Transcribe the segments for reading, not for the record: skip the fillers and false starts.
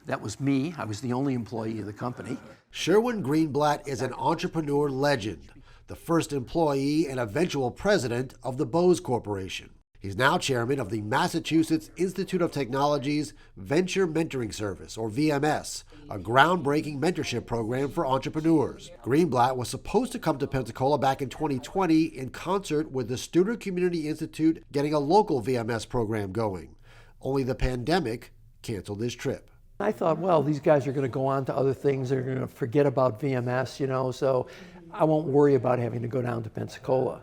That was me. I was the only employee of the company. Sherwin Greenblatt is an entrepreneur legend, the first employee and eventual president of the Bose Corporation. He's now chairman of the Massachusetts Institute of Technology's Venture Mentoring Service, or VMS, a groundbreaking mentorship program for entrepreneurs. Greenblatt was supposed to come to Pensacola back in 2020 in concert with the Studer Community Institute getting a local VMS program going. Only the pandemic canceled his trip. I thought, well, these guys are going to go on to other things. They're going to forget about VMS, so I won't worry about having to go down to Pensacola.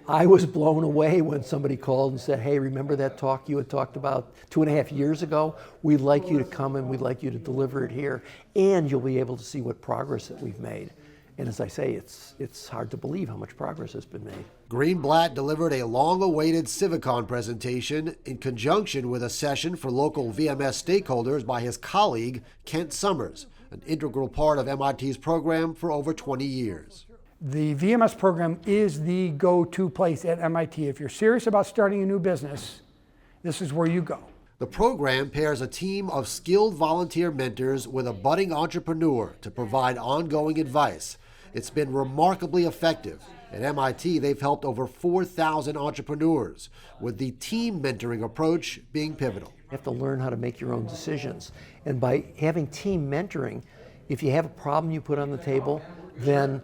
I was blown away when somebody called and said, hey, remember that talk you had talked about 2.5 years ago? We'd like you to come and we'd like you to deliver it here, and you'll be able to see what progress that we've made. And as I say, it's hard to believe how much progress has been made. Greenblatt delivered a long-awaited Civicon presentation in conjunction with a session for local VMS stakeholders by his colleague, Kent Summers, an integral part of MIT's program for over 20 years. The VMS program is the go-to place at MIT. If you're serious about starting a new business, this is where you go. The program pairs a team of skilled volunteer mentors with a budding entrepreneur to provide ongoing advice. It's been remarkably effective. At MIT, they've helped over 4,000 entrepreneurs, with the team mentoring approach being pivotal. You have to learn how to make your own decisions. And by having team mentoring, if you have a problem you put on the table, then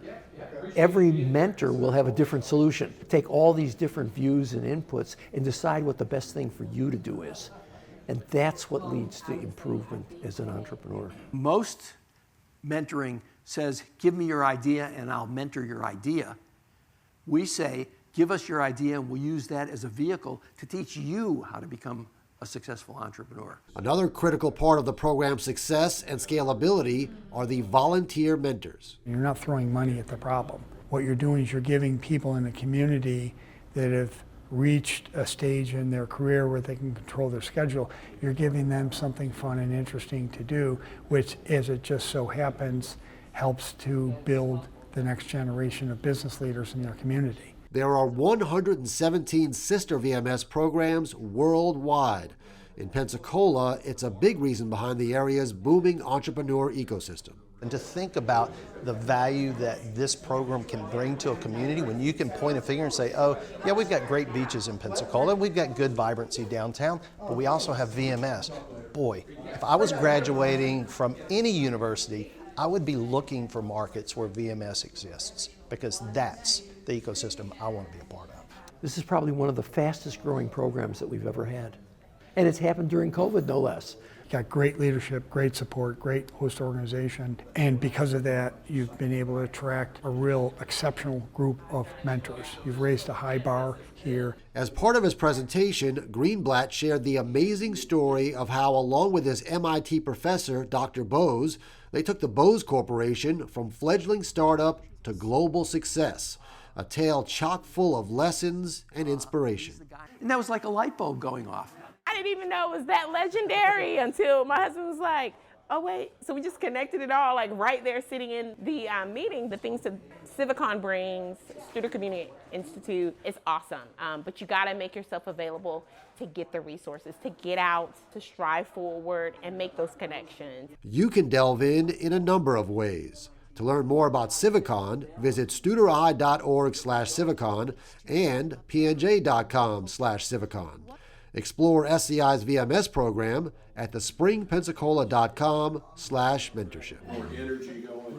every mentor will have a different solution. Take all these different views and inputs and decide what the best thing for you to do is. And that's what leads to improvement as an entrepreneur. Most mentoring says, give me your idea and I'll mentor your idea. We say, give us your idea and we'll use that as a vehicle to teach you how to become a successful entrepreneur. Another critical part of the program's success and scalability are the volunteer mentors. You're not throwing money at the problem. What you're doing is you're giving people in the community that have reached a stage in their career where they can control their schedule, you're giving them something fun and interesting to do, which, as it just so happens, helps to build the next generation of business leaders in their community. There are 117 sister VMS programs worldwide. In Pensacola, it's a big reason behind the area's booming entrepreneur ecosystem. And to think about the value that this program can bring to a community when you can point a finger and say, oh, yeah, we've got great beaches in Pensacola, we've got good vibrancy downtown, but we also have VMS. Boy, if I was graduating from any university, I would be looking for markets where VMS exists, because that's the ecosystem I want to be a part of. This is probably one of the fastest growing programs that we've ever had. And it's happened during COVID, no less. Got great leadership, great support, great host organization, and because of that, you've been able to attract a real exceptional group of mentors. You've raised a high bar here. As part of his presentation, Greenblatt shared the amazing story of how, along with his MIT professor, Dr. Bose, they took the Bose Corporation from fledgling startup to global success, a tale chock full of lessons and inspiration. And that was like a light bulb going off. I didn't even know it was that legendary until my husband was like, oh wait, so we just connected it all, like right there sitting in the meeting. The things that Civicon brings, Studer Community Institute, is awesome. But you gotta make yourself available to get the resources, to get out, to strive forward and make those connections. You can delve in a number of ways. To learn more about Civicon, visit studeri.org/Civicon and pnj.com/Civicon. Explore SCI's VMS program at thespringpensacola.com/mentorship.